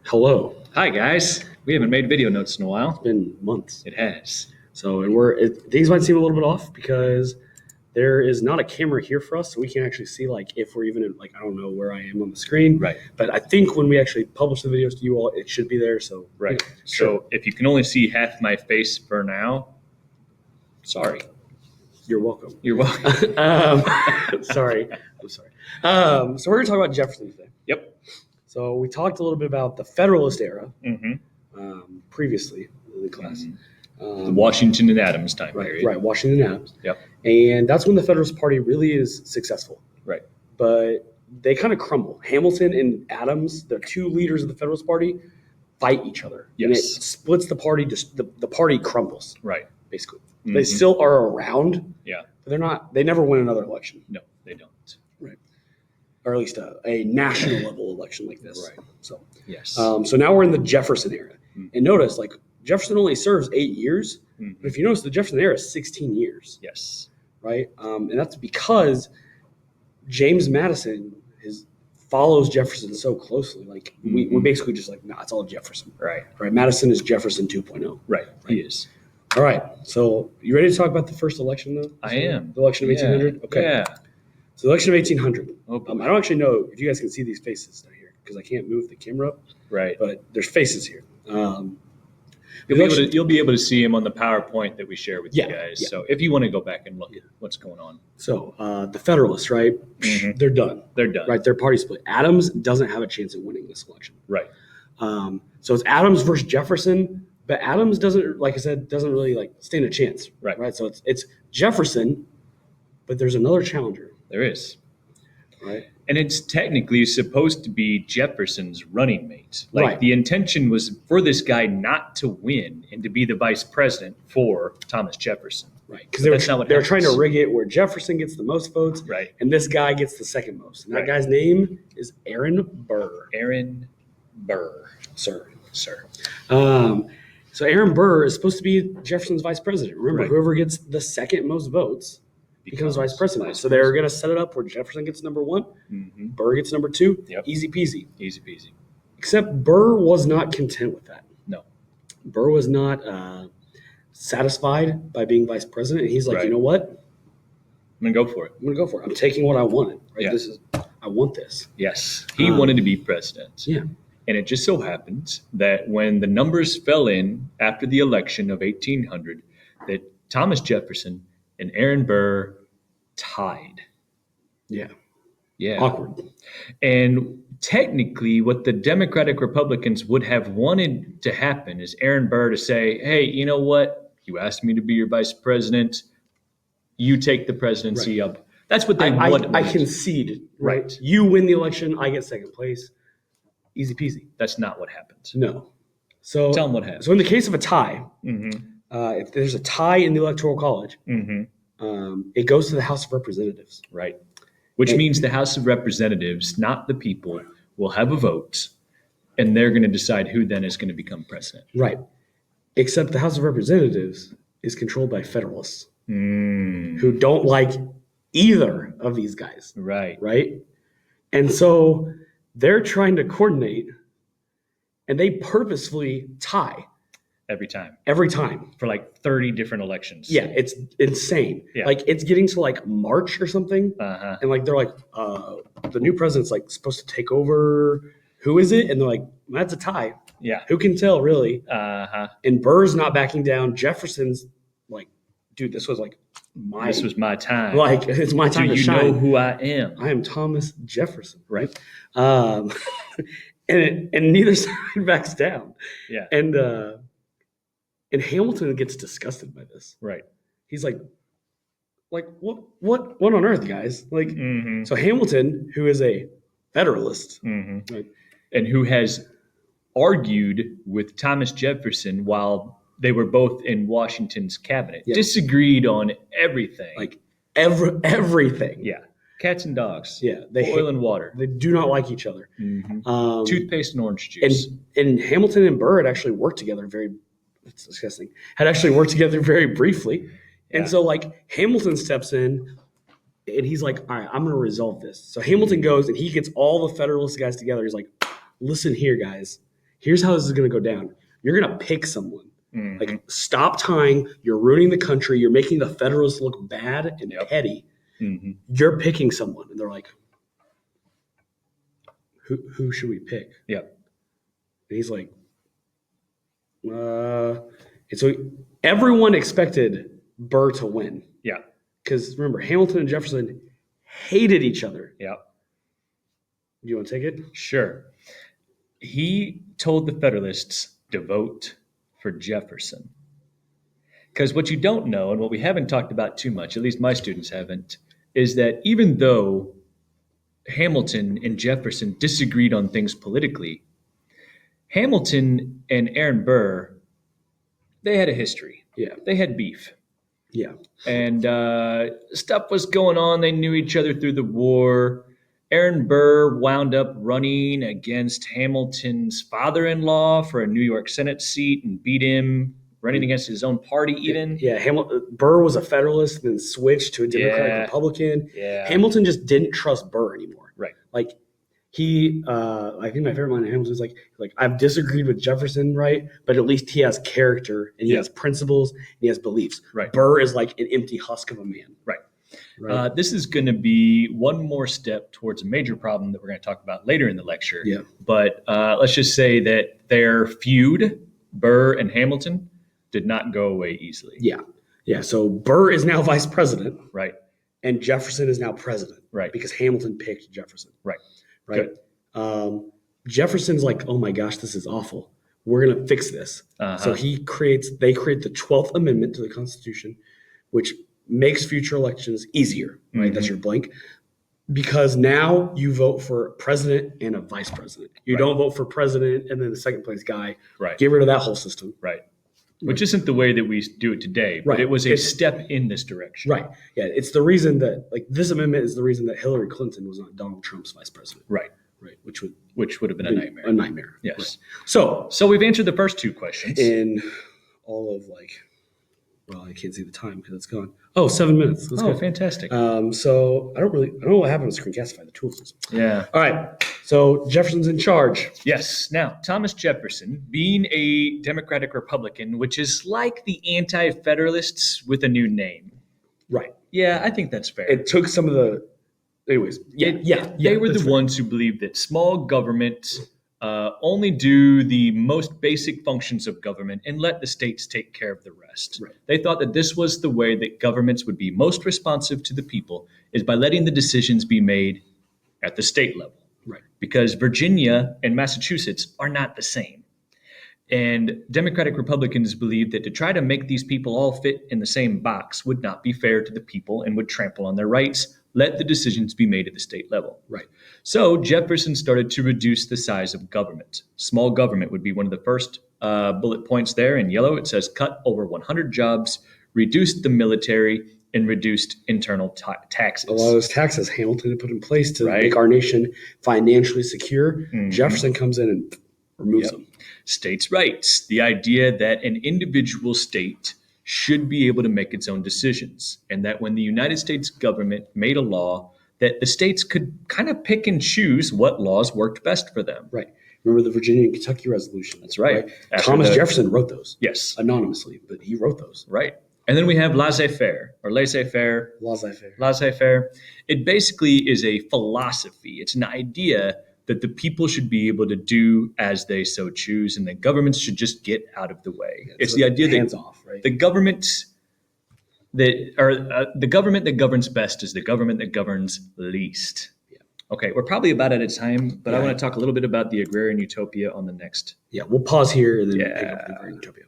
Hello. Hi guys, we haven't made video notes in a while. It's been months. It has. So, things might seem a little bit off because there is not a camera here for us, so we can't actually see if we're even in, I don't know where I am on the screen. Right. But I think when we actually publish the videos to you all, it should be there. So Right. sure. So if you can only see half my face for now, sorry. You're welcome. You're welcome. Sorry. I'm sorry. So we're gonna talk about Jefferson today. Yep. So we talked a little bit about the Federalist era previously in the class. The Washington and Adams time period. Right, Washington and Adams. Yep. And that's when the Federalist Party really is successful. Right. But they kind of crumble. Hamilton and Adams, the two leaders of the Federalist Party, fight each other. Yes. And it splits the party. The party crumbles, Right. basically. They still are around. Yeah. But they never win another election. No, they don't. Right. Or at least a national level election like this. Right. So, Yes. so now we're in the Jefferson era. And notice, Jefferson only serves 8 years. But if you notice, the Jefferson era is 16 years. Yes. Right? And that's because James Madison follows Jefferson so closely. We're basically just it's all Jefferson. Right. Right? Madison is Jefferson 2.0. Right. He is. All right. So you ready to talk about the first election, though? I am. The election of 1800? Okay. Yeah. So the election of 1800. Oh, boy. I don't actually know if you guys can see these faces down here because I can't move the camera up. Right. But there's faces here. You'll be able to see him on the PowerPoint that we share with you guys. Yeah. So if you want to go back and look at what's going on. So the Federalists, right? They're done. They're done. Right? Their party split. Adams doesn't have a chance of winning this election. Right. So it's Adams versus Jefferson, but Adams doesn't, like I said, doesn't really stand a chance. Right. Right. So it's Jefferson, but there's another challenger. There is. Right. And it's technically supposed to be Jefferson's running mate. Right. The intention was for this guy not to win and to be the vice president for Thomas Jefferson. Right. Because they were trying to happens. rig it where Jefferson gets the most votes. Right. And this guy gets the second most. And that Right. guy's name is Aaron Burr. Aaron Burr. Sir. Sir. So Aaron Burr is supposed to be Jefferson's vice president. Remember, Right. whoever gets the second most votes becomes vice president. So they're going to set it up where Jefferson gets number one, Burr gets number two. Yep. Easy peasy. Easy peasy. Except Burr was not content with that. No. Burr was not satisfied by being vice president. He's like, Right. you know what? I'm going to go for it. I'm going to go for it. I'm taking what I wanted. Right? Yeah. I want this. Yes. He wanted to be president. Yeah. And it just so happened that when the numbers fell in after the election of 1800, that Thomas Jefferson and Aaron Burr tied. Yeah. Yeah. Awkward. And technically, what the Democratic Republicans would have wanted to happen is Aaron Burr to say, hey, you know what? You asked me to be your vice president. You take the presidency up. That's what they wanted. I concede. Right. You win the election. I get second place. Easy peasy. That's not what happened. No. So Tell them what happened. So in the case of a tie, Mm-hmm. if there's a tie in the Electoral College, it goes to the House of Representatives. Right. Which means the House of Representatives, not the people, will have a vote, and they're going to decide who then is going to become president. Right. Except the House of Representatives is controlled by Federalists who don't like either of these guys. Right. Right. And so they're trying to coordinate, and they purposefully tie Every time. for 30 different elections. Yeah, it's insane. Yeah. It's getting to March or something, Uh-huh. and they're the new president's supposed to take over. Who is it? And they're like, that's a tie. Yeah. Who can tell, really? Uh-huh. And Burr's not backing down. Jefferson's like, dude, this was This was my time. it's my time Do to you shine. know who I am? I am Thomas Jefferson, Right. and neither side backs down. Yeah. And Hamilton gets disgusted by this. Right. He's like what on earth, guys? So Hamilton, who is a Federalist, right? And who has argued with Thomas Jefferson while they were both in Washington's cabinet, disagreed on everything. Everything. Yeah. Cats and dogs. Yeah. Oil and water. They do not like each other. Toothpaste and orange juice. And Hamilton and Burr had actually worked together it's disgusting. Had actually worked together very briefly. And so Hamilton steps in and he's like, all right, I'm going to resolve this. So Hamilton goes and he gets all the Federalist guys together. He's like, listen here, guys. Here's how this is going to go down. You're going to pick someone. Mhm. Like, stop tying. You're ruining the country. You're making the Federalists look bad and petty. Mhm. You're picking someone. And they're like, who should we pick? Yep. And he's like, and so everyone expected Burr to win. Yeah. Because remember, Hamilton and Jefferson hated each other. Yep. Do you want to take it? Sure. He told the Federalists to vote for Jefferson. Because what you don't know, and what we haven't talked about too much, at least my students haven't, is that even though Hamilton and Jefferson disagreed on things politically, Hamilton and Aaron Burr, they had a history. Yeah. They had beef. Yeah. And stuff was going on. They knew each other through the war. Aaron Burr wound up running against Hamilton's father-in-law for a New York Senate seat and beat him, running against his own party even. Yeah, Burr was a Federalist and then switched to a Democratic Republican. Yeah. Hamilton just didn't trust Burr anymore. Right. Like, I think my favorite line of Hamilton is like I've disagreed with Jefferson, right? But at least he has character and he has principles and he has beliefs. Right. Burr is like an empty husk of a man. Right. Right. This is going to be one more step towards a major problem that we're going to talk about later in the lecture. Yeah. But let's just say that their feud, Burr and Hamilton, did not go away easily. Yeah. Yeah. So Burr is now vice president. Right. And Jefferson is now president. Right. Because Hamilton picked Jefferson. Right. Right. Jefferson's like, oh my gosh, this is awful. We're going to fix this. So they create the 12th Amendment to the Constitution, which makes future elections easier, right? That's your blank. Because now you vote for president and a vice president. You don't vote for president and then the second place guy. Right. Get rid of that whole system. Right. Which isn't the way that we do it today, but it was a step in this direction. Right. Yeah. It's the reason that, like, this amendment is the reason that Hillary Clinton was not Donald Trump's vice president. Right. Right. Which would have been a nightmare. A nightmare. Yes. Right. So we've answered the first two questions. In all of I can't see the time because it's gone. Oh, 7 minutes. That's good. Fantastic. So I don't know what happened with Screencastify, the tools. Yeah. All right. So Jefferson's in charge. Yes. Now, Thomas Jefferson, being a Democratic Republican, which is like the Anti-Federalists with a new name. Right. Yeah, I think that's fair. It took some of the, anyways. They were the ones who believed that small government only do the most basic functions of government and let the states take care of the rest. Right. They thought that this was the way that governments would be most responsive to the people, is by letting the decisions be made at the state level. Right. Because Virginia and Massachusetts are not the same. And Democratic Republicans believed that to try to make these people all fit in the same box would not be fair to the people and would trample on their rights. Let the decisions be made at the state level. Right. So Jefferson started to reduce the size of government. Small government would be one of the first bullet points there in yellow. It says cut over 100 jobs, reduced the military, and reduced internal taxes. A lot of those taxes Hamilton had put in place to make our nation financially secure. Jefferson comes in and removes them. States' rights, the idea that an individual state should be able to make its own decisions, and that when the United States government made a law, that the states could kind of pick and choose what laws worked best for them. Right. Remember the Virginia and Kentucky resolutions? That's right. Thomas Jefferson wrote those. Yes. Anonymously, but he wrote those. Right. And then we have laissez-faire or laissez-faire. Laissez-faire. Laissez-faire. It basically is a philosophy. It's an idea that the people should be able to do as they so choose, and that governments should just get out of the way. It's the idea that off, right? the government that governs best is the government that governs least. Yeah. Okay, we're probably about out of time, but I want to talk a little bit about the agrarian utopia on the next. Yeah, we'll pause here and then pick up the agrarian utopia.